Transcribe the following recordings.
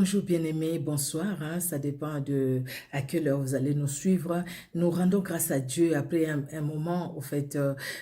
Bonjour bien-aimés, bonsoir, ça dépend de à quelle heure vous allez nous suivre. Nous rendons grâce à Dieu après un moment, au fait,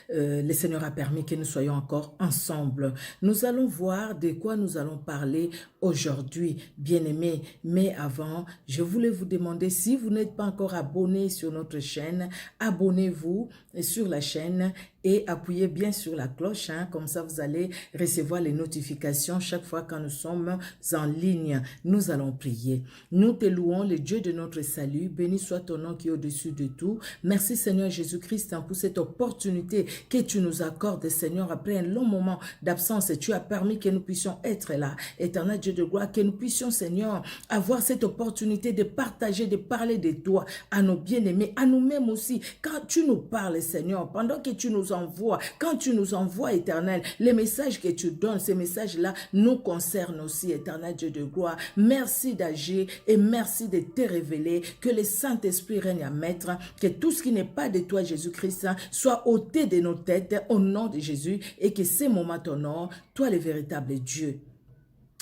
le Seigneur a permis que nous soyons encore ensemble. Nous allons voir de quoi nous allons parler aujourd'hui, bien-aimés. Mais avant, je voulais vous demander, si vous n'êtes pas encore abonné sur notre chaîne, abonnez-vous sur la chaîne et appuyez bien sur la cloche, comme ça vous allez recevoir les notifications chaque fois quand nous sommes en ligne. Nous allons prier. Nous te louons, le Dieu de notre salut. Béni soit ton nom qui est au-dessus de tout. Merci Seigneur Jésus-Christ pour cette opportunité que tu nous accordes, Seigneur, après un long moment d'absence. Tu as permis que nous puissions être là. Éternel Dieu de gloire, que nous puissions, Seigneur, avoir cette opportunité de partager, de parler de toi à nos bien-aimés, à nous-mêmes aussi. Quand tu nous parles, Seigneur, pendant que tu nous envoies, quand tu nous envoies, Éternel, les messages que tu donnes, ces messages-là nous concernent aussi, Éternel Dieu de gloire. Merci d'agir et merci de te révéler, que le Saint-Esprit règne à maître, que tout ce qui n'est pas de toi, Jésus-Christ, soit ôté de nos têtes au nom de Jésus et que ces moments t'honorent, toi le véritable Dieu.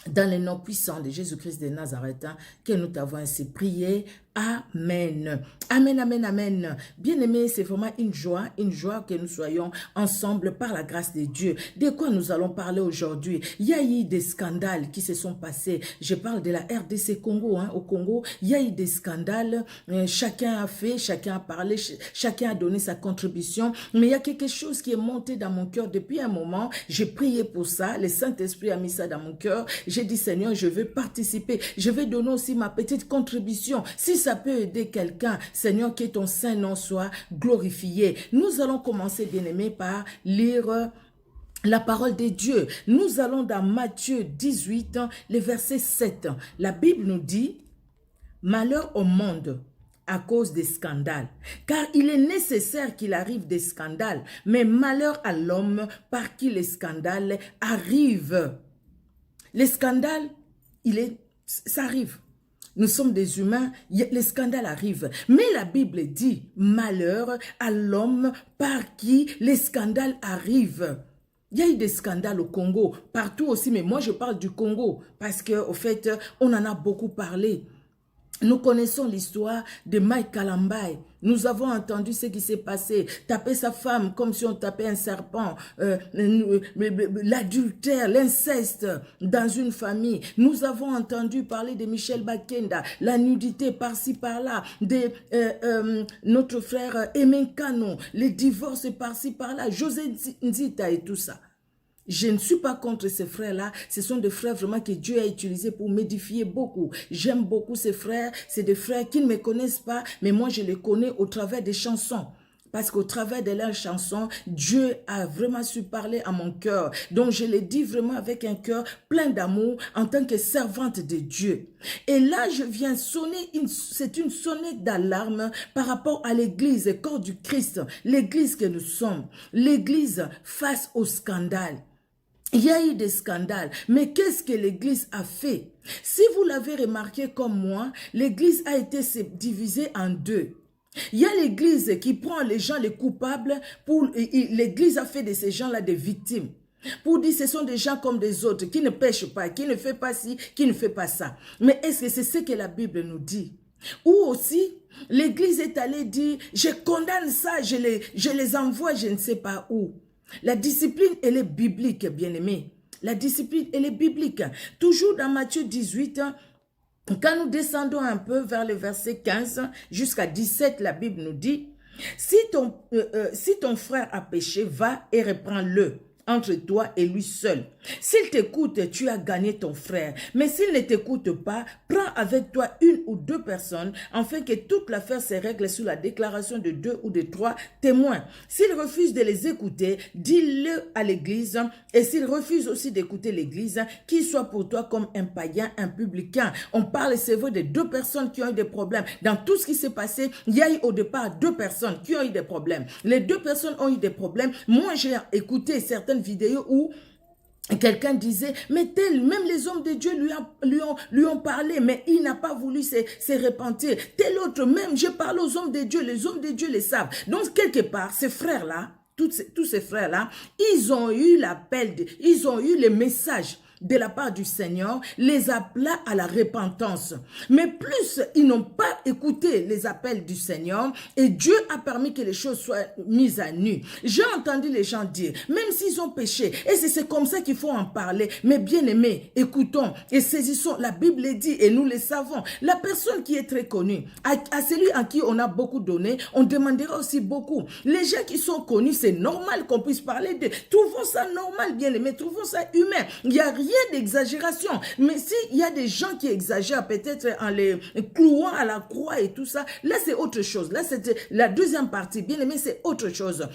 Dans le nom puissant de Jésus-Christ de Nazareth, que nous t'avons ainsi prié. Amen. Amen, amen, amen. Bien-aimés, c'est vraiment une joie que nous soyons ensemble par la grâce de Dieu. De quoi nous allons parler aujourd'hui? Il y a eu des scandales qui se sont passés. Je parle de la RDC Congo. Au Congo, il y a eu des scandales. Chacun a fait, chacun a parlé, chacun a donné sa contribution. Mais il y a quelque chose qui est monté dans mon cœur depuis un moment. J'ai prié pour ça. Le Saint-Esprit a mis ça dans mon cœur. J'ai dit, Seigneur, je veux participer. Je vais donner aussi ma petite contribution. Si ça peut aider quelqu'un, Seigneur, que ton saint nom soit glorifié. Nous allons commencer, bien-aimés, par lire la parole de Dieu. Nous allons dans Matthieu 18, le verset 7. La Bible nous dit, « Malheur au monde à cause des scandales, car il est nécessaire qu'il arrive des scandales, mais malheur à l'homme par qui les scandales arrivent. » Les scandales, ça arrive. Nous sommes des humains, les scandales arrivent. Mais la Bible dit, malheur à l'homme par qui les scandales arrivent. Il y a eu des scandales au Congo, partout aussi, mais moi je parle du Congo, parce qu'au fait, on en a beaucoup parlé. Nous connaissons l'histoire de Mike Kalambai. Nous avons entendu ce qui s'est passé. Taper sa femme comme si on tapait un serpent. L'adultère, l'inceste dans une famille. Nous avons entendu parler de Michel Bakenda. La nudité par-ci par-là. De notre frère Emen Kano. Les divorces par-ci par-là. José Nzita et tout ça. Je ne suis pas contre ces frères-là. Ce sont des frères vraiment que Dieu a utilisés pour m'édifier beaucoup. J'aime beaucoup ces frères. C'est des frères qui ne me connaissent pas, mais moi je les connais au travers des chansons. Parce qu'au travers de leurs chansons, Dieu a vraiment su parler à mon cœur. Donc je les dis vraiment avec un cœur plein d'amour en tant que servante de Dieu. Et là, je viens sonner, c'est une sonnette d'alarme par rapport à l'église, corps du Christ, l'église que nous sommes. L'église face au scandale. Il y a eu des scandales, mais qu'est-ce que l'Église a fait? Si vous l'avez remarqué comme moi, l'Église a été divisée en deux. Il y a l'Église qui prend les gens, les coupables, l'Église a fait de ces gens-là des victimes. Pour dire ce sont des gens comme des autres, qui ne pêchent pas, qui ne fait pas ci, qui ne fait pas ça. Mais est-ce que c'est ce que la Bible nous dit? Ou aussi, l'Église est allée dire, je condamne ça, je les envoie, je ne sais pas où. La discipline, elle est biblique, bien-aimés. La discipline, elle est biblique. Toujours dans Matthieu 18, quand nous descendons un peu vers le verset 15 jusqu'à 17, la Bible nous dit, si ton frère a péché, va et reprends-le entre toi et lui seul. S'il t'écoute, tu as gagné ton frère. Mais s'il ne t'écoute pas, prends avec toi une ou deux personnes, afin que toute l'affaire se règle sous la déclaration de 2 ou de 3 témoins. S'il refuse de les écouter, dis-le à l'église. Et s'il refuse aussi d'écouter l'église, qu'il soit pour toi comme un païen, un publicain. On parle, c'est vrai, de 2 personnes qui ont eu des problèmes. Dans tout ce qui s'est passé, il y a eu au départ 2 personnes qui ont eu des problèmes. Les 2 personnes ont eu des problèmes. Moi, j'ai écouté certaines vidéos où quelqu'un disait, mais même les hommes de Dieu lui ont parlé, mais il n'a pas voulu se repentir. Tel autre, même, je parle aux hommes de Dieu, les hommes de Dieu les savent. Donc, quelque part, ces frères-là, tous ces frères-là, ils ont eu l'appel, ils ont eu le message de la part du Seigneur, les appela à la repentance. Mais plus ils n'ont pas écouté les appels du Seigneur et Dieu a permis que les choses soient mises à nu. J'ai entendu les gens dire, même s'ils ont péché, et c'est comme ça qu'il faut en parler, mais bien aimés, écoutons et saisissons. La Bible dit et nous le savons. La personne qui est très connue, à celui à qui on a beaucoup donné, on demandera aussi beaucoup. Les gens qui sont connus, c'est normal qu'on puisse parler d'eux. Trouvons ça normal, bien aimé, trouvons ça humain. Il n'y a rien d'exagération. Mais s'il y a des gens qui exagèrent peut-être en les clouant à la croix et tout ça, là c'est autre chose. Là c'est la deuxième partie, bien aimé, c'est autre chose.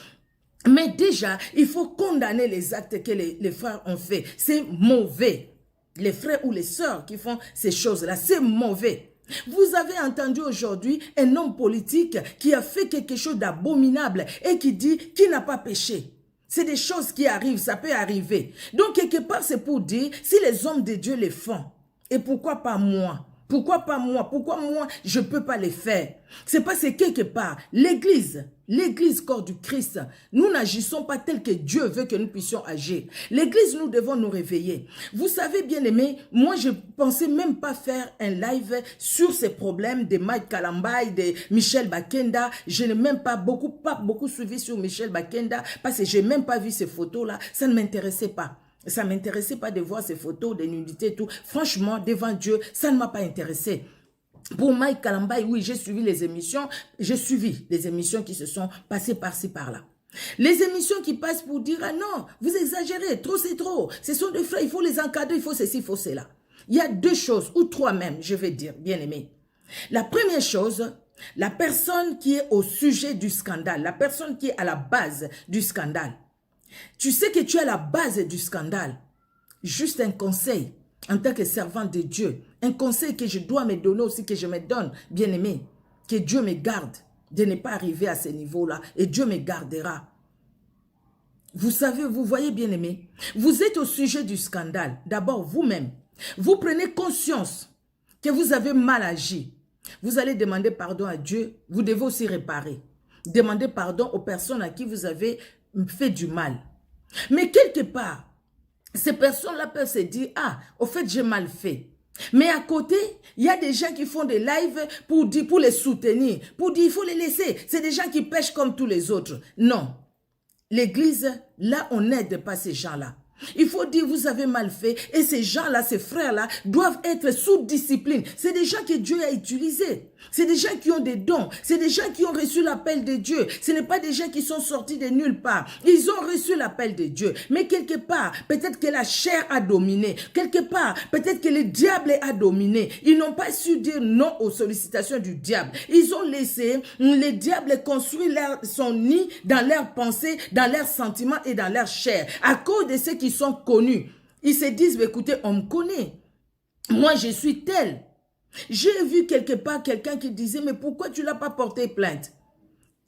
Mais déjà, il faut condamner les actes que les frères ont fait. C'est mauvais. Les frères ou les sœurs qui font ces choses-là, c'est mauvais. Vous avez entendu aujourd'hui un homme politique qui a fait quelque chose d'abominable et qui dit qu'il n'a pas péché. C'est des choses qui arrivent, ça peut arriver. Donc quelque part c'est pour dire, si les hommes de Dieu les font, et pourquoi pas moi? Pourquoi pas moi? Pourquoi moi je ne peux pas les faire? C'est parce que quelque part, l'église corps du Christ, nous n'agissons pas tel que Dieu veut que nous puissions agir. L'église, nous devons nous réveiller. Vous savez, bien aimé, moi je pensais même pas faire un live sur ces problèmes de Mike Kalambay, de Michel Bakenda. Je n'ai même pas beaucoup suivi sur Michel Bakenda parce que j'ai même pas vu ces photos-là. Ça ne m'intéressait pas. Ça ne m'intéressait pas de voir ces photos de nudité et tout. Franchement, devant Dieu, ça ne m'a pas intéressé. Pour Mike Kalambay, oui, j'ai suivi les émissions qui se sont passées par-ci, par-là. Les émissions qui passent pour dire, ah non, vous exagérez, trop c'est trop. Ce sont des frères, il faut les encadrer, il faut ceci, il faut cela. Il y a deux choses, ou trois même, je vais dire, bien aimé. La première chose, la personne qui est au sujet du scandale, la personne qui est à la base du scandale. Tu sais que tu es à la base du scandale. Juste un conseil, en tant que servant de Dieu, un conseil que je dois me donner aussi, que je me donne, bien aimé, que Dieu me garde de ne pas arriver à ce niveau-là et Dieu me gardera. Vous savez, vous voyez, bien aimé, vous êtes au sujet du scandale. D'abord, vous-même, vous prenez conscience que vous avez mal agi. Vous allez demander pardon à Dieu, vous devez aussi réparer. Demandez pardon aux personnes à qui vous avez fait du mal. Mais quelque part, ces personnes-là peuvent se dire, ah, au fait, j'ai mal fait. Mais à côté, il y a des gens qui font des lives pour les soutenir, pour dire, il faut les laisser. C'est des gens qui pêchent comme tous les autres. Non. L'église, là, on n'aide pas ces gens-là. Il faut dire, vous avez mal fait. Et ces gens-là, ces frères-là, doivent être sous discipline. C'est des gens que Dieu a utilisés. C'est des gens qui ont des dons. C'est des gens qui ont reçu l'appel de Dieu. Ce n'est pas des gens qui sont sortis de nulle part. Ils ont reçu l'appel de Dieu. Mais quelque part, peut-être que la chair a dominé. Quelque part, peut-être que le diable a dominé. Ils n'ont pas su dire non aux sollicitations du diable. Ils ont laissé le diable construire son nid dans leurs pensées, dans leurs sentiments et dans leur chair. À cause de ceux qui sont connus. Ils se disent, écoutez, on me connaît. Moi, je suis tel. J'ai vu quelque part quelqu'un qui disait, mais pourquoi tu ne l'as pas porté plainte?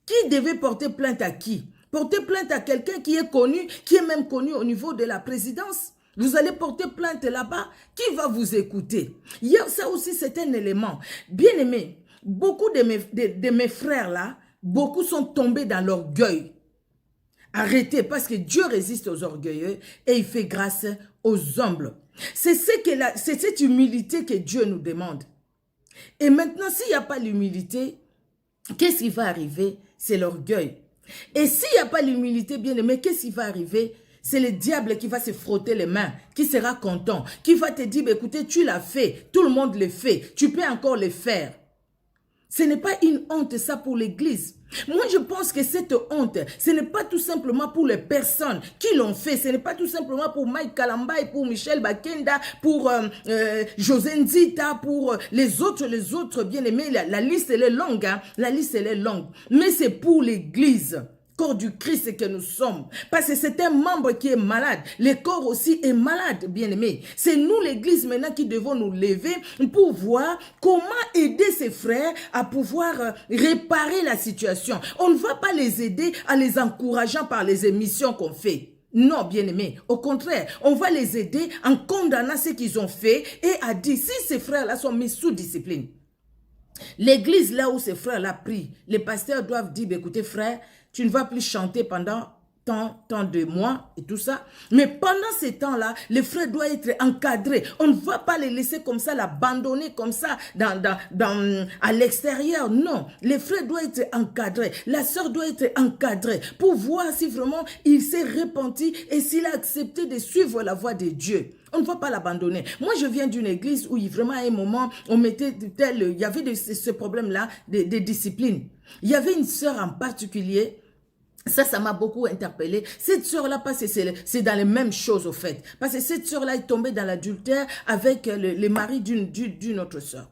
Qui devait porter plainte à qui? Porter plainte à quelqu'un qui est connu, qui est même connu au niveau de la présidence. Vous allez porter plainte là-bas. Qui va vous écouter? Ça aussi, c'est un élément. Bien aimé, beaucoup de mes frères là, beaucoup sont tombés dans l'orgueil. Arrêtez, parce que Dieu résiste aux orgueilleux et il fait grâce aux humbles. C'est cette humilité que Dieu nous demande. Et maintenant, s'il n'y a pas l'humilité, qu'est-ce qui va arriver? C'est l'orgueil. Et s'il n'y a pas l'humilité, bien aimé, qu'est-ce qui va arriver? C'est le diable qui va se frotter les mains, qui sera content, qui va te dire, écoutez, tu l'as fait, tout le monde le fait, tu peux encore le faire. Ce n'est pas une honte, ça, pour l'église. Moi, je pense que cette honte, ce n'est pas tout simplement pour les personnes qui l'ont fait. Ce n'est pas tout simplement pour Mike Kalambay, pour Michel Bakenda, pour José Nzita, pour les autres bien-aimés. La liste, elle est longue. Hein? La liste, elle est longue. Mais c'est pour l'église. Corps du Christ que nous sommes. Parce que c'est un membre qui est malade. Le corps aussi est malade, bien-aimé. C'est nous, l'église, maintenant, qui devons nous lever pour voir comment aider ces frères à pouvoir réparer la situation. On ne va pas les aider en les encourageant par les émissions qu'on fait. Non, bien-aimé. Au contraire, on va les aider en condamnant ce qu'ils ont fait et à dire, si ces frères-là sont mis sous discipline. L'église, là où ces frères-là prient, les pasteurs doivent dire, écoutez, frère, tu ne vas plus chanter pendant tant de mois et tout ça. Mais pendant ces temps-là, les frères doivent être encadrés. On ne va pas les laisser comme ça, l'abandonner comme ça à l'extérieur. Non, les frères doivent être encadrés. La sœur doit être encadrée pour voir si vraiment il s'est repenti et s'il a accepté de suivre la voie de Dieu. On ne va pas l'abandonner. Moi, je viens d'une église où vraiment à un moment, il y avait ce problème-là de discipline. Il y avait une sœur en particulier. Ça m'a beaucoup interpellée. Cette sœur-là, parce que c'est dans les mêmes choses au fait. Parce que cette sœur-là est tombée dans l'adultère avec le mari d'une autre sœur.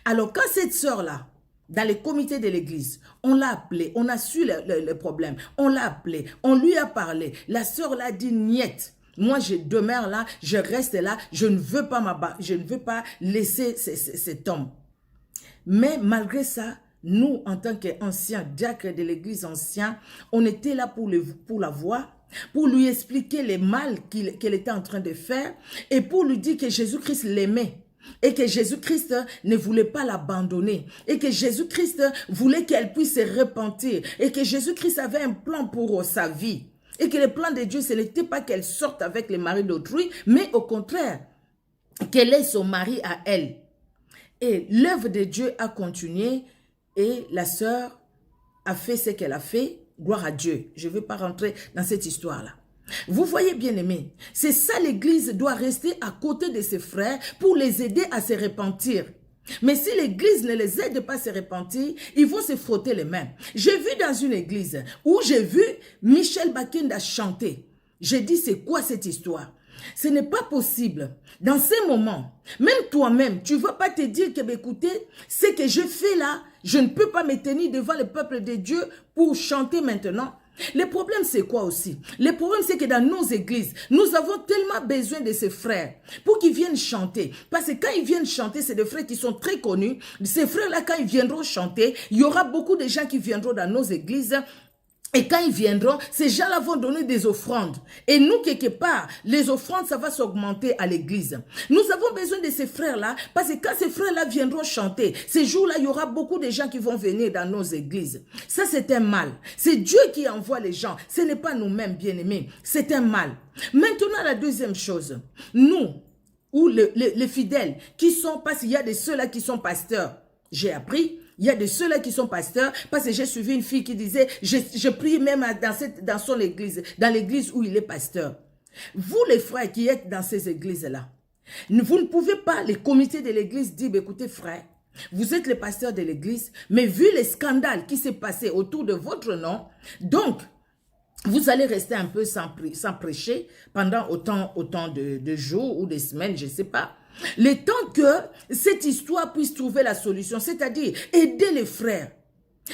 Alors, quand cette sœur-là, dans les comités de l'église, on l'a appelée, on a su le problème, on l'a appelée, on lui a parlé. La sœur l'a dit, niet. Moi, je demeure là, je reste là, je ne veux pas laisser cet homme. Mais malgré ça, nous, en tant qu'anciens diacres de l'église anciens, on était là pour la voir, pour lui expliquer les mal qu'elle était en train de faire et pour lui dire que Jésus-Christ l'aimait. Et que Jésus-Christ ne voulait pas l'abandonner. Et que Jésus-Christ voulait qu'elle puisse se repentir. Et que Jésus-Christ avait un plan pour sa vie. Et que le plan de Dieu, ce n'était pas qu'elle sorte avec le mari d'autrui, mais au contraire, qu'elle ait son mari à elle. Et l'œuvre de Dieu a continué et la sœur a fait ce qu'elle a fait. Gloire à Dieu. Je ne veux pas rentrer dans cette histoire-là. Vous voyez, bien aimés, c'est ça l'église doit rester à côté de ses frères pour les aider à se repentir. Mais si l'église ne les aide pas à se repentir, ils vont se frotter les mains. J'ai vu dans une église où j'ai vu Michel Bakenda chanter. J'ai dit, c'est quoi cette histoire? Ce n'est pas possible. Dans ces moments, même toi-même, tu ne vas pas te dire que, écoutez, ce que je fais là, je ne peux pas me tenir devant le peuple de Dieu pour chanter maintenant. Le problème, c'est quoi aussi? Le problème, c'est que dans nos églises, nous avons tellement besoin de ces frères pour qu'ils viennent chanter. Parce que quand ils viennent chanter, c'est des frères qui sont très connus. Ces frères-là, quand ils viendront chanter, il y aura beaucoup de gens qui viendront dans nos églises. Et quand ils viendront, ces gens-là vont donner des offrandes. Et nous, quelque part, les offrandes, ça va s'augmenter à l'église. Nous avons besoin de ces frères-là, parce que quand ces frères-là viendront chanter, ces jours-là, il y aura beaucoup de gens qui vont venir dans nos églises. Ça, c'est un mal. C'est Dieu qui envoie les gens. Ce n'est pas nous-mêmes, bien-aimés. C'est un mal. Maintenant, la deuxième chose. Nous, ou les fidèles, qui sont, parce qu'il y a de ceux-là qui sont pasteurs, j'ai appris. Il y a de ceux-là qui sont pasteurs, parce que j'ai suivi une fille qui disait, je prie même dans son église, dans l'église où il est pasteur. Vous les frères qui êtes dans ces églises-là, vous ne pouvez pas, les comités de l'église, dire, écoutez frère, vous êtes le pasteur de l'église, mais vu les scandales qui s'est passé autour de votre nom, donc, vous allez rester un peu sans prêcher pendant autant de jours ou de semaines, je ne sais pas. Le temps que cette histoire puisse trouver la solution, c'est-à-dire aider les frères.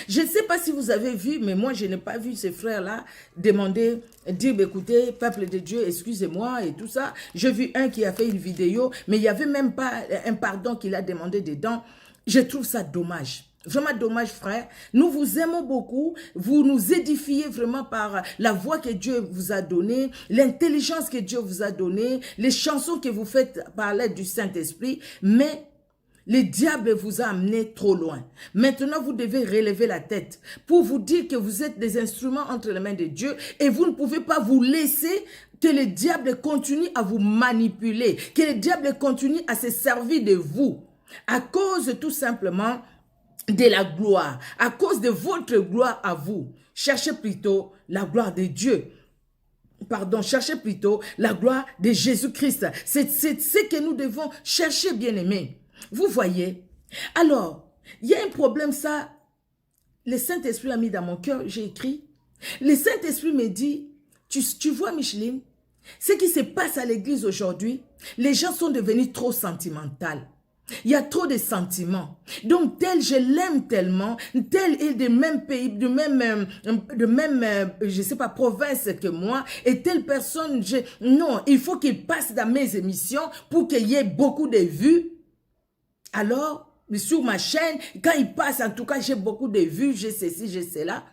Je ne sais pas si vous avez vu, mais moi je n'ai pas vu ces frères-là demander, dire écoutez, peuple de Dieu, excusez-moi et tout ça. J'ai vu un qui a fait une vidéo, mais il n'y avait même pas un pardon qu'il a demandé dedans. Je trouve ça dommage. Vraiment dommage, frère. Nous vous aimons beaucoup. Vous nous édifiez vraiment par la voix que Dieu vous a donnée, l'intelligence que Dieu vous a donnée, les chansons que vous faites par l'aide du Saint-Esprit. Mais le diable vous a amené trop loin. Maintenant, vous devez relever la tête pour vous dire que vous êtes des instruments entre les mains de Dieu et vous ne pouvez pas vous laisser que le diable continue à vous manipuler, que le diable continue à se servir de vous à cause tout simplement de la gloire, à cause de votre gloire à vous. Cherchez plutôt la gloire de Dieu. Pardon, cherchez plutôt la gloire de Jésus-Christ. C'est ce que nous devons chercher, bien-aimés. Vous voyez? Alors, il y a un problème, ça, le Saint-Esprit l'a mis dans mon cœur, j'ai écrit. Le Saint-Esprit me dit, tu vois Micheline, ce qui se passe à l'église aujourd'hui, les gens sont devenus trop sentimentaux. Il y a trop de sentiments. Donc, tel, je l'aime tellement, tel est de même pays, de même je sais pas, province que moi, et telle personne, non, il faut qu'il passe dans mes émissions pour qu'il y ait beaucoup de vues. Alors, sur ma chaîne, quand il passe, en tout cas, j'ai beaucoup de vues, j'ai ceci, j'ai cela.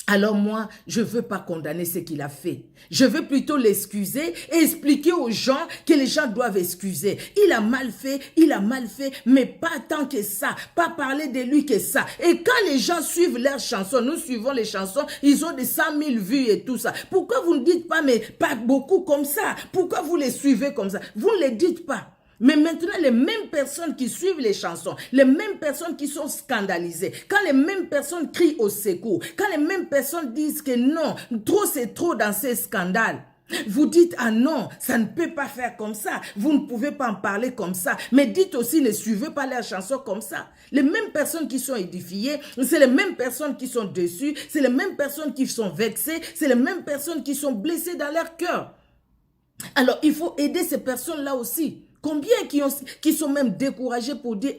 Alors moi, je ne veux pas condamner ce qu'il a fait. Je veux plutôt l'excuser et expliquer aux gens que les gens doivent excuser. Il a mal fait, mais pas tant que ça. Pas parler de lui que ça. Et quand les gens suivent leurs chansons, nous suivons les chansons, ils ont des 100 000 vues et tout ça. Pourquoi vous ne dites pas, mais pas beaucoup comme ça? Pourquoi vous les suivez comme ça? Vous ne les dites pas. Mais maintenant, les mêmes personnes qui suivent les chansons, les mêmes personnes qui sont scandalisées, quand les mêmes personnes crient au secours, quand les mêmes personnes disent que non, trop c'est trop dans ces scandales, vous dites, ah non, ça ne peut pas faire comme ça, vous ne pouvez pas en parler comme ça, mais dites aussi, ne suivez pas leurs chansons comme ça. Les mêmes personnes qui sont édifiées, c'est les mêmes personnes qui sont déçues, c'est les mêmes personnes qui sont vexées, c'est les mêmes personnes qui sont blessées dans leur cœur. Alors, il faut aider ces personnes-là aussi. Combien qui sont même découragés pour dire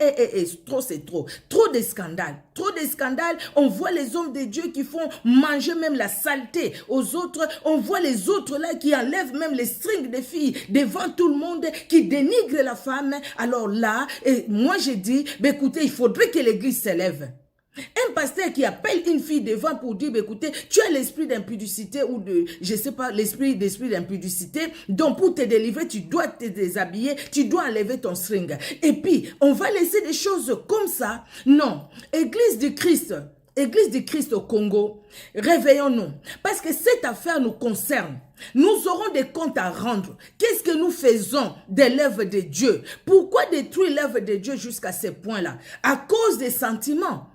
trop c'est trop. Trop de scandales. Trop de scandales. On voit les hommes de Dieu qui font manger même la saleté aux autres. On voit les autres là qui enlèvent même les strings des filles devant tout le monde, qui dénigrent la femme. Alors là, moi j'ai dit, écoutez, il faudrait que l'église s'élève. Un pasteur qui appelle une fille devant pour dire, écoutez, tu as l'esprit d'impudicité ou de, je sais pas, l'esprit d'impudicité, donc pour te délivrer, tu dois te déshabiller, tu dois enlever ton string. Et puis, on va laisser des choses comme ça. Non, Église du Christ au Congo, réveillons-nous, parce que cette affaire nous concerne. Nous aurons des comptes à rendre. Qu'est-ce que nous faisons de l'œuvre de Dieu? Pourquoi détruire l'œuvre de Dieu jusqu'à ce point-là? À cause des sentiments.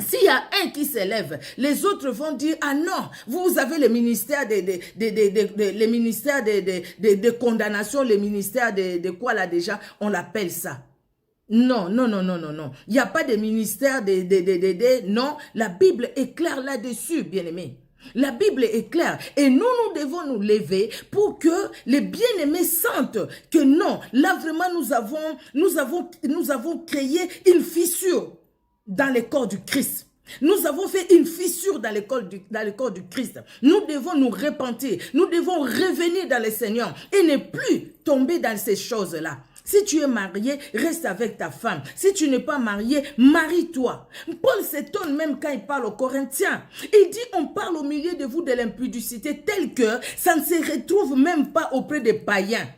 S'il y a un qui s'élève, les autres vont dire, ah non, vous avez le ministère les ministères de condamnation, le ministère de quoi là déjà, on l'appelle ça. Non, non, non, non, non, non. Il n'y a pas de ministère non, la Bible est claire là-dessus, bien-aimés. La Bible est claire et nous devons nous lever pour que les bien-aimés sentent que non, là vraiment nous avons créé une fissure dans le corps du Christ. Nous avons fait une fissure dans le corps du Christ. Nous devons nous repentir. Nous devons revenir dans le Seigneur et ne plus tomber dans ces choses-là. Si tu es marié, reste avec ta femme. Si tu n'es pas marié, marie-toi. Paul s'étonne même quand il parle aux Corinthiens. Il dit, on parle au milieu de vous de l'impudicité telle que ça ne se retrouve même pas auprès des païens.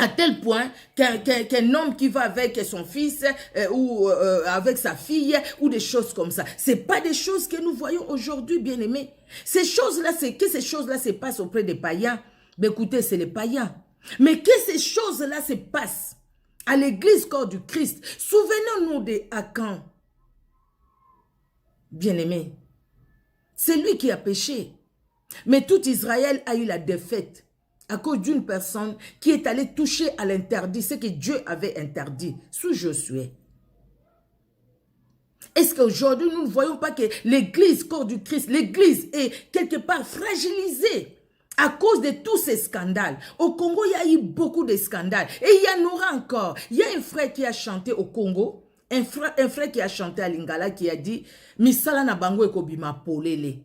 À tel point qu'un homme qui va avec son fils ou avec sa fille ou des choses comme ça. Ce n'est pas des choses que nous voyons aujourd'hui, bien-aimés. Ces choses-là, ces choses-là se passent auprès des païens. Mais écoutez, c'est les païens. Mais que ces choses-là se passent à l'église corps du Christ. Souvenons-nous de Akan. Bien-aimé, c'est lui qui a péché. Mais tout Israël a eu la défaite à cause d'une personne qui est allée toucher à l'interdit, ce que Dieu avait interdit sous Josué. Est-ce qu'aujourd'hui, nous ne voyons pas que l'église, corps du Christ, l'église est quelque part fragilisée à cause de tous ces scandales? Au Congo, il y a eu beaucoup de scandales. Et il y en aura encore. Il y a un frère qui a chanté au Congo, un frère qui a chanté à Lingala qui a dit « Misala na bango ekobima polele ».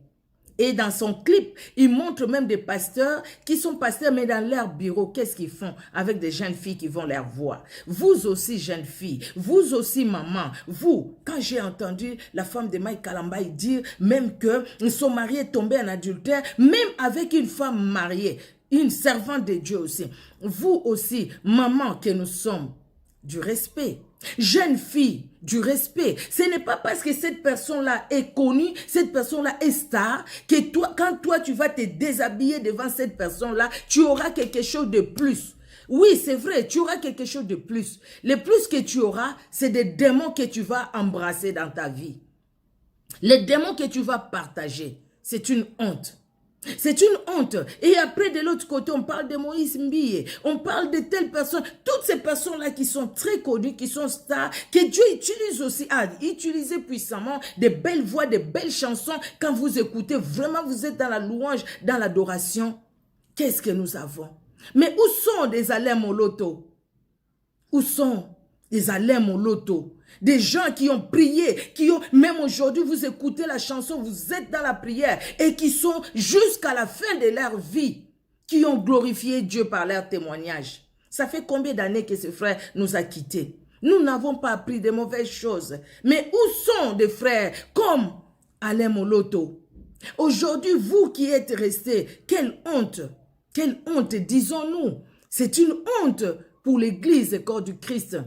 Et dans son clip, il montre même des pasteurs qui sont pasteurs, mais dans leur bureau, qu'est-ce qu'ils font avec des jeunes filles qui vont leur voir? Vous aussi, jeunes filles, vous aussi, maman, vous, quand j'ai entendu la femme de Mike Kalambay dire même que son mari est tombé en adultère, même avec une femme mariée, une servante de Dieu aussi, vous aussi, maman que nous sommes, du respect. Jeune fille, du respect. Ce n'est pas parce que cette personne-là est connue, cette personne-là est star, que toi, quand toi tu vas te déshabiller devant cette personne-là, tu auras quelque chose de plus. Oui, c'est vrai, tu auras quelque chose de plus. Le plus que tu auras, c'est des démons que tu vas embrasser dans ta vie. Les démons que tu vas partager, c'est une honte. C'est une honte. Et après, de l'autre côté, on parle de Moïse Mbie. On parle de telles personnes. Toutes ces personnes-là qui sont très connues, qui sont stars, que Dieu utilise aussi, a utilisé puissamment de belles voix, de belles chansons. Quand vous écoutez, vraiment, vous êtes dans la louange, dans l'adoration. Qu'est-ce que nous avons? Mais où sont des Alain Moloto? Où sont des Alain Moloto? Des gens qui ont prié, qui ont, même aujourd'hui, vous écoutez la chanson, vous êtes dans la prière et qui sont jusqu'à la fin de leur vie, qui ont glorifié Dieu par leur témoignage. Ça fait combien d'années que ce frère nous a quittés? Nous n'avons pas appris de mauvaises choses. Mais où sont des frères comme Alain Moloto? Aujourd'hui, vous qui êtes restés, quelle honte, disons-nous. C'est une honte pour l'Église, corps du Christ.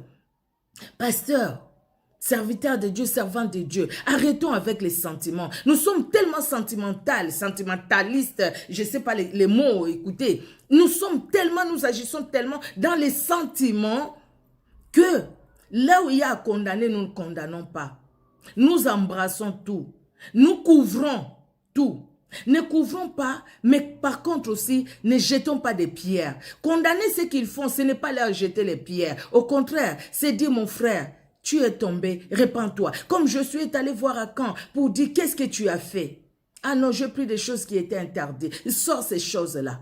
Pasteur, serviteur de Dieu, servant de Dieu, arrêtons avec les sentiments. Nous sommes tellement sentimentalistes, je ne sais pas les mots, écoutez. Nous agissons tellement dans les sentiments que là où il y a à condamner, nous ne condamnons pas. Nous embrassons tout. Nous couvrons tout. Ne couvrons pas, mais par contre aussi, ne jetons pas des pierres. Condamner ce qu'ils font, ce n'est pas leur jeter les pierres. Au contraire, c'est dire, mon frère, tu es tombé, répands-toi. Comme je suis allé voir à Caen pour dire, qu'est-ce que tu as fait? Ah non, j'ai pris des choses qui étaient interdites. Sors ces choses-là.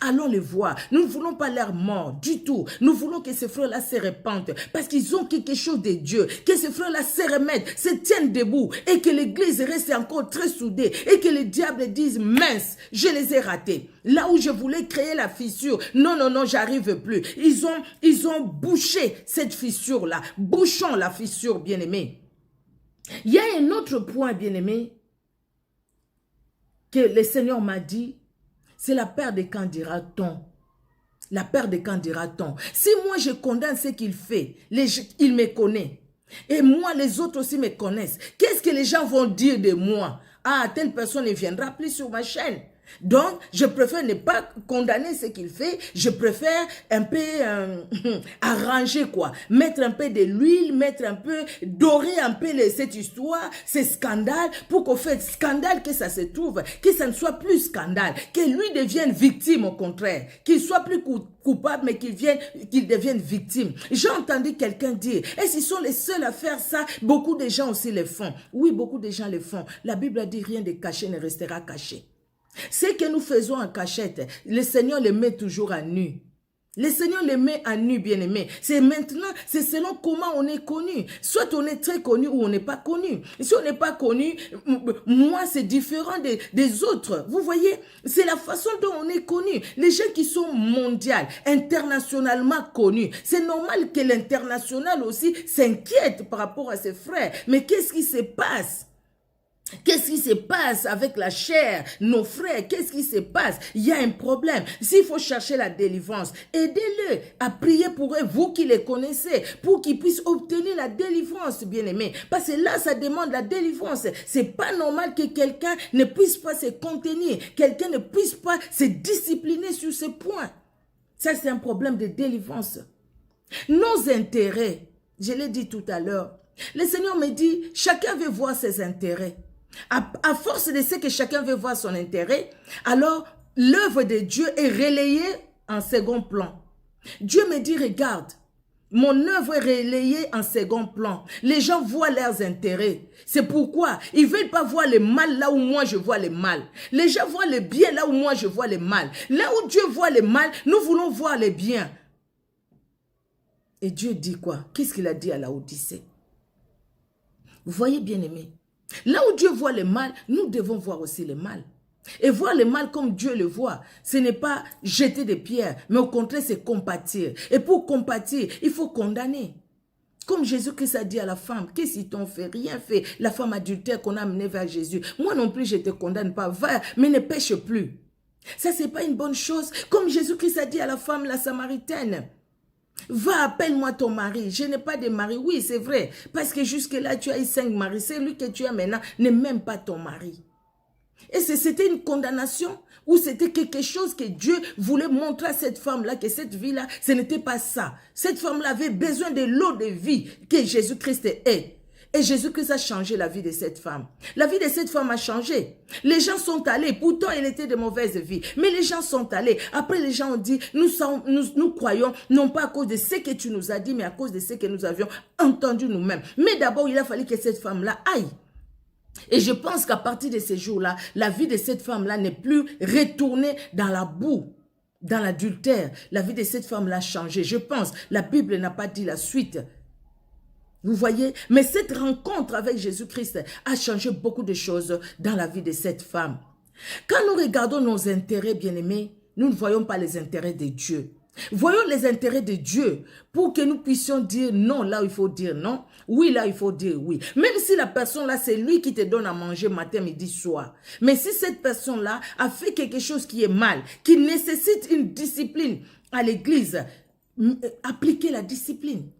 Allons les voir. Nous ne voulons pas l'air mort du tout. Nous voulons que ces frères-là se répandent parce qu'ils ont quelque chose de Dieu. Que ces frères-là se remettent, se tiennent debout et que l'église reste encore très soudée et que le diable dise mince, je les ai ratés. Là où je voulais créer la fissure, non, non, non, j'arrive plus. Ils ont bouché cette fissure-là. Bouchons la fissure, bien-aimés. Il y a un autre point, bien-aimés, que le Seigneur m'a dit. C'est la peur de quand dira-t-on. La peur de quand dira-t-on. Si moi je condamne ce qu'il fait, il me connaît. Et moi, les autres aussi me connaissent. Qu'est-ce que les gens vont dire de moi? Ah, telle personne ne viendra plus sur ma chaîne. Donc, je préfère ne pas condamner ce qu'il fait. Je préfère un peu arranger quoi. Mettre un peu de l'huile, dorer un peu cette histoire, ces scandales, pour qu'au fait, scandale que ça se trouve, que ça ne soit plus scandale, que lui devienne victime au contraire, qu'il soit plus coupable, mais qu'il devienne victime. J'ai entendu quelqu'un dire, est-ce qu'ils sont les seuls à faire ça? Beaucoup de gens aussi le font. Oui, beaucoup de gens le font. La Bible a dit, rien de caché ne restera caché. Ce que nous faisons en cachette, le Seigneur le met toujours à nu. Le Seigneur le met à nu, bien-aimé. C'est maintenant, c'est selon comment on est connu. Soit on est très connu ou on n'est pas connu. Si on n'est pas connu, moi, c'est différent des autres. Vous voyez, c'est la façon dont on est connu. Les gens qui sont mondiaux, internationalement connus, c'est normal que l'international aussi s'inquiète par rapport à ses frères. Mais qu'est-ce qui se passe? Qu'est-ce qui se passe avec la chair, nos frères? Qu'est-ce qui se passe? Il y a un problème. S'il faut chercher la délivrance, aidez-le à prier pour eux, vous qui les connaissez, pour qu'ils puissent obtenir la délivrance, bien-aimés. Parce que là, ça demande la délivrance. C'est pas normal que quelqu'un ne puisse pas se contenir, quelqu'un ne puisse pas se discipliner sur ce point. Ça, c'est un problème de délivrance. Nos intérêts, je l'ai dit tout à l'heure, le Seigneur me dit, chacun veut voir ses intérêts. À force de ce que chacun veut voir son intérêt, alors l'œuvre de Dieu est relayée en second plan. Dieu me dit, regarde, mon œuvre est relayée en second plan. Les gens voient leurs intérêts. C'est pourquoi ils ne veulent pas voir le mal là où moi je vois le mal. Les gens voient le bien là où moi je vois le mal. Là où Dieu voit le mal, nous voulons voir le bien. Et Dieu dit quoi? Qu'est-ce qu'il a dit à Laodicée? Vous voyez, bien-aimés, là où Dieu voit le mal, nous devons voir aussi le mal. Et voir le mal comme Dieu le voit, ce n'est pas jeter des pierres, mais au contraire, c'est compatir. Et pour compatir, il faut condamner. Comme Jésus-Christ a dit à la femme, qu'est-ce qu'ils t'ont fait? Rien fait. La femme adultère qu'on a amenée vers Jésus. Moi non plus, je ne te condamne pas. Va, mais ne pêche plus. Ça, ce n'est pas une bonne chose. Comme Jésus-Christ a dit à la femme, la Samaritaine. Va, appelle-moi ton mari. Je n'ai pas de mari. Oui, c'est vrai. Parce que jusque-là, tu as eu 5 maris. Celui que tu as maintenant n'est même pas ton mari. Et c'était une condamnation ou c'était quelque chose que Dieu voulait montrer à cette femme-là, que cette vie-là, ce n'était pas ça. Cette femme-là avait besoin de l'eau de vie que Jésus-Christ est. Et Jésus-Christ a changé la vie de cette femme. La vie de cette femme a changé. Les gens sont allés. Pourtant, elle était de mauvaise vie. Mais les gens sont allés. Après, les gens ont dit, nous croyons, non pas à cause de ce que tu nous as dit, mais à cause de ce que nous avions entendu nous-mêmes. Mais d'abord, il a fallu que cette femme-là aille. Et je pense qu'à partir de ces jours-là, la vie de cette femme-là n'est plus retournée dans la boue, dans l'adultère. La vie de cette femme-là a changé. Je pense, la Bible n'a pas dit la suite. Vous voyez, mais cette rencontre avec Jésus-Christ a changé beaucoup de choses dans la vie de cette femme. Quand nous regardons nos intérêts, bien-aimés, nous ne voyons pas les intérêts de Dieu. Voyons les intérêts de Dieu pour que nous puissions dire non là où il faut dire non, oui là il faut dire oui. Même si la personne là, c'est lui qui te donne à manger matin, midi, soir. Mais si cette personne là a fait quelque chose qui est mal, qui nécessite une discipline à l'église, appliquez la discipline.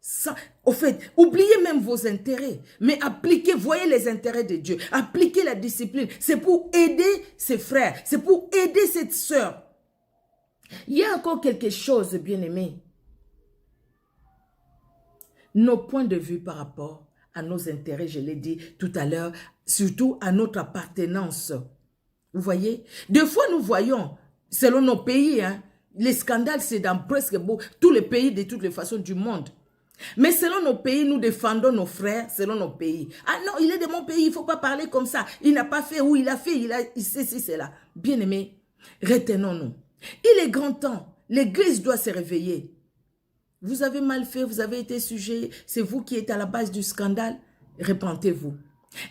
Ça, au fait, oubliez même vos intérêts, mais appliquez, voyez les intérêts de Dieu, appliquez la discipline. C'est pour aider ses frères, c'est pour aider cette sœur. Il y a encore quelque chose, bien-aimé. Nos points de vue par rapport à nos intérêts, je l'ai dit tout à l'heure, surtout à notre appartenance. Vous voyez? Des fois, nous voyons, selon nos pays, hein, les scandales, c'est dans presque tous les pays de toutes les façons du monde. Mais selon nos pays, nous défendons nos frères selon nos pays. Ah non, il est de mon pays, il ne faut pas parler comme ça. Il n'a pas fait ou il a fait, il sait si c'est là. Bien-aimés, retenons-nous. Il est grand temps. L'église doit se réveiller. Vous avez mal fait, vous avez été sujet. C'est vous qui êtes à la base du scandale. Repentez-vous.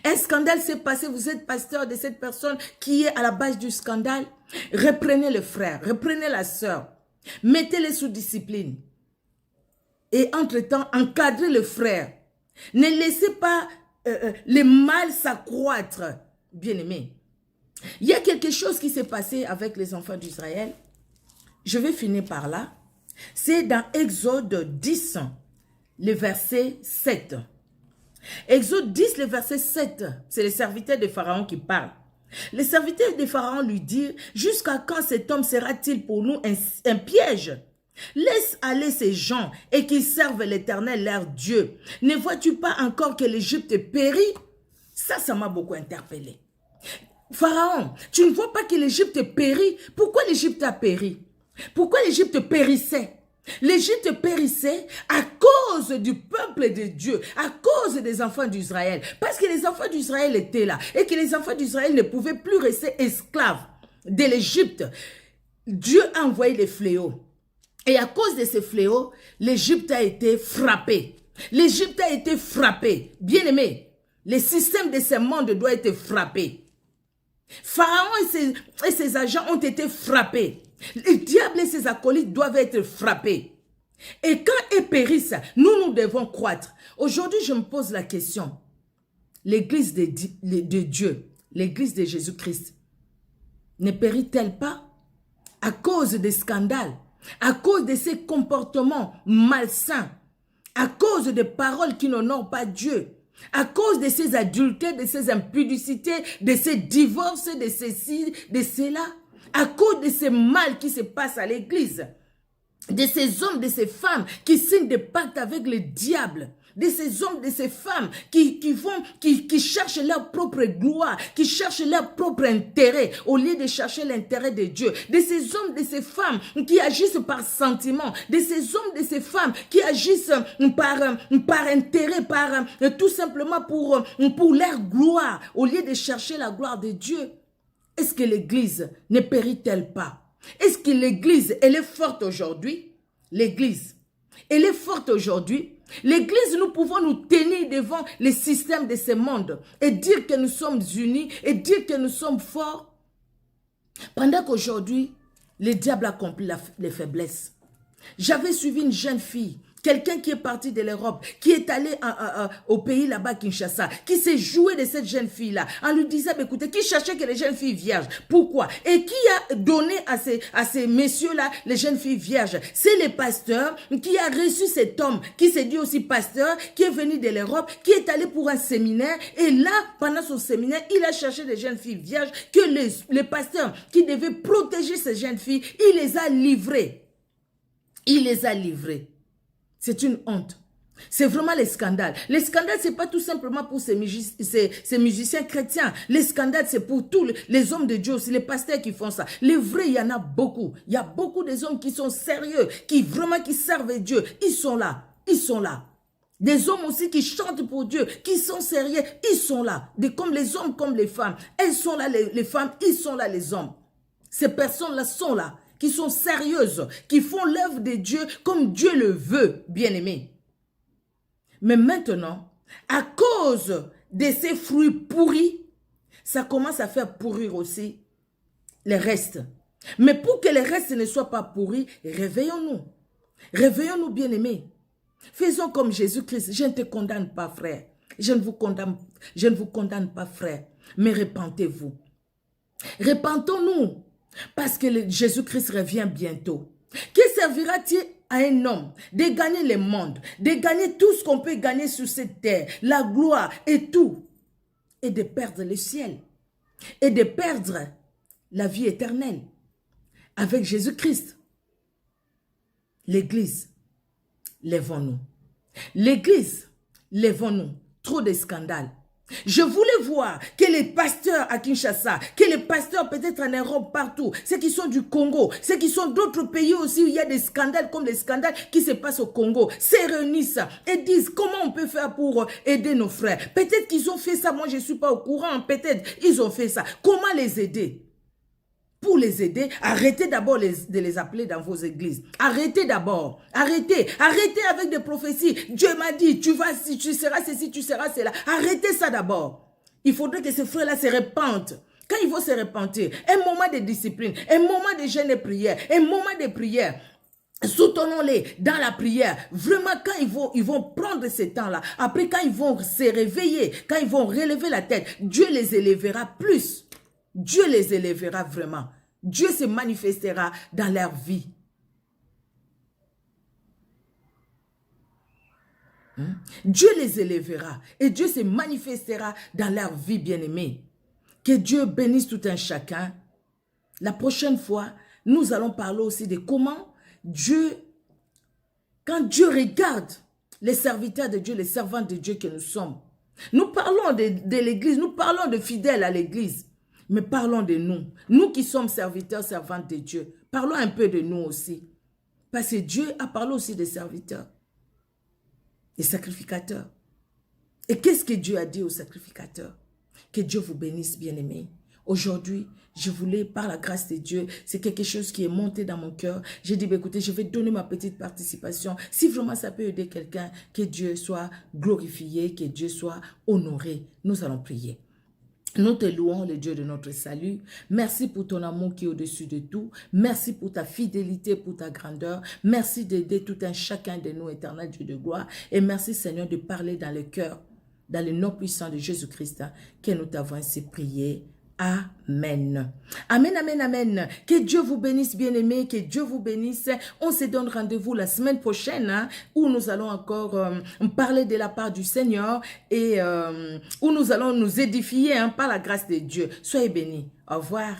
Un scandale s'est passé, vous êtes pasteur de cette personne qui est à la base du scandale. Reprenez le frère, reprenez la sœur. Mettez-les sous discipline. Et entre-temps, encadrez le frère. Ne laissez pas le mal s'accroître, bien-aimés. Il y a quelque chose qui s'est passé avec les enfants d'Israël. Je vais finir par là. C'est dans Exode 10, le verset 7. Exode 10, le verset 7, c'est les serviteurs de Pharaon qui parlent. Les serviteurs de Pharaon lui disent, « Jusqu'à quand cet homme sera-t-il pour nous un piège ? Laisse aller ces gens et qu'ils servent l'Éternel, leur Dieu. Ne vois-tu pas encore que l'Égypte périt ?» Ça m'a beaucoup interpellé. Pharaon, tu ne vois pas que l'Égypte périt? Pourquoi l'Égypte a péri? Pourquoi l'Égypte périssait? L'Égypte périssait à cause du peuple de Dieu, à cause des enfants d'Israël. Parce que les enfants d'Israël étaient là et que les enfants d'Israël ne pouvaient plus rester esclaves de l'Égypte. Dieu a envoyé les fléaux. Et à cause de ces fléaux, l'Égypte a été frappée. L'Égypte a été frappée. Bien aimé, le système de ce monde doit être frappé. Pharaon et ses agents ont été frappés. Le diable et ses acolytes doivent être frappés. Et quand ils périssent, nous devons croître. Aujourd'hui, je me pose la question. L'église de Dieu, l'église de Jésus-Christ, ne périt-elle pas à cause des scandales, à cause de ces comportements malsains, à cause des paroles qui n'honorent pas Dieu, à cause de ces adultères, de ces impudicités, de ces divorces, de ceci, de cela, à cause de ce mal qui se passe à l'église, de ces hommes, de ces femmes qui signent des pactes avec le diable, de ces hommes, de ces femmes qui cherchent leur propre gloire, qui cherchent leur propre intérêt au lieu de chercher l'intérêt de Dieu, de ces hommes, de ces femmes qui agissent par sentiment, de ces hommes, de ces femmes qui agissent par intérêt, tout simplement pour leur gloire, au lieu de chercher la gloire de Dieu. Est-ce que l'église ne périt-elle pas? Est-ce que l'église, elle est forte aujourd'hui? L'église, elle est forte aujourd'hui. L'église, nous pouvons nous tenir devant les systèmes de ce monde et dire que nous sommes unis et dire que nous sommes forts. Pendant qu'aujourd'hui, le diable accomplit les faiblesses. J'avais suivi une jeune fille, quelqu'un qui est parti de l'Europe, qui est allé au pays là-bas, Kinshasa, qui s'est joué de cette jeune fille-là, en lui disant, écoutez, qui cherchait que les jeunes filles vierges. Pourquoi? Et qui a donné à ces messieurs-là, les jeunes filles vierges? C'est le pasteur qui a reçu cet homme, qui s'est dit aussi pasteur, qui est venu de l'Europe, qui est allé pour un séminaire, et là, pendant son séminaire, il a cherché des jeunes filles vierges, que le pasteur qui devait protéger ces jeunes filles, il les a livrées. Il les a livrées. C'est une honte. C'est vraiment les scandales. Les scandales, ce n'est pas tout simplement pour ces musiciens chrétiens. Les scandales, c'est pour tous les hommes de Dieu aussi, les pasteurs qui font ça. Les vrais, il y en a beaucoup. Il y a beaucoup des hommes qui sont sérieux, qui servent Dieu. Ils sont là. Ils sont là. Des hommes aussi qui chantent pour Dieu, qui sont sérieux, ils sont là. Comme les hommes, comme les femmes. Elles sont là, les femmes, ils sont là, les hommes. Ces personnes-là sont là, qui sont sérieuses, qui font l'œuvre de Dieu comme Dieu le veut, bien-aimés. Mais maintenant, à cause de ces fruits pourris, ça commence à faire pourrir aussi les restes. Mais pour que le reste ne soit pas pourri, réveillons-nous. Réveillons-nous, bien-aimés. Faisons comme Jésus-Christ. Je ne te condamne pas, frère. Je ne vous condamne pas, frère. Mais repentez-vous. Repentons-nous. Parce que Jésus-Christ revient bientôt. Que servira-t-il à un homme de gagner le monde, de gagner tout ce qu'on peut gagner sur cette terre, la gloire et tout, et de perdre le ciel, et de perdre la vie éternelle avec Jésus-Christ? L'église, lèvons-nous. L'église, lèvons-nous. Trop de scandales. Je voulais voir que les pasteurs à Kinshasa, que les pasteurs peut-être en Europe partout, ceux qui sont du Congo, ceux qui sont d'autres pays aussi où il y a des scandales comme les scandales qui se passent au Congo, se réunissent et disent comment on peut faire pour aider nos frères. Peut-être qu'ils ont fait ça, moi je ne suis pas au courant, peut-être ils ont fait ça. Comment les aider? Pour les aider, arrêtez d'abord de les appeler dans vos églises. Arrêtez d'abord. Arrêtez. Arrêtez avec des prophéties. Dieu m'a dit, tu seras ceci, tu seras cela. Arrêtez ça d'abord. Il faudrait que ces frères-là se repentent. Quand ils vont se repentir, un moment de discipline, un moment de jeûne et prière, un moment de prière, soutenons-les dans la prière. Vraiment, quand ils vont prendre ce temps-là, après quand ils vont se réveiller, quand ils vont relever la tête, Dieu les élèvera plus. Dieu les élèvera vraiment. Dieu se manifestera dans leur vie. Dieu les élèvera et Dieu se manifestera dans leur vie, bien-aimés. Que Dieu bénisse tout un chacun. La prochaine fois, nous allons parler aussi de comment Dieu, quand Dieu regarde les serviteurs de Dieu, les servants de Dieu que nous sommes. Nous parlons de l'église, nous parlons de fidèles à l'église. Mais parlons de nous. Nous qui sommes serviteurs, servantes de Dieu. Parlons un peu de nous aussi. Parce que Dieu a parlé aussi des serviteurs. Des sacrificateurs. Et qu'est-ce que Dieu a dit aux sacrificateurs? Que Dieu vous bénisse, bien-aimés. Aujourd'hui, je voulais, par la grâce de Dieu, c'est quelque chose qui est monté dans mon cœur. J'ai dit, écoutez, je vais donner ma petite participation. Si vraiment ça peut aider quelqu'un, que Dieu soit glorifié, que Dieu soit honoré. Nous allons prier. Nous te louons, le Dieu de notre salut. Merci pour ton amour qui est au-dessus de tout. Merci pour ta fidélité, pour ta grandeur. Merci d'aider tout un chacun de nous, éternel Dieu de gloire. Et merci, Seigneur, de parler dans le cœur, dans le nom puissant de Jésus-Christ, que nous t'avons ainsi prié. Amen. Amen, amen, amen. Que Dieu vous bénisse, bien-aimés, que Dieu vous bénisse. On se donne rendez-vous la semaine prochaine, où nous allons encore parler de la part du Seigneur et où nous allons nous édifier par la grâce de Dieu. Soyez bénis. Au revoir.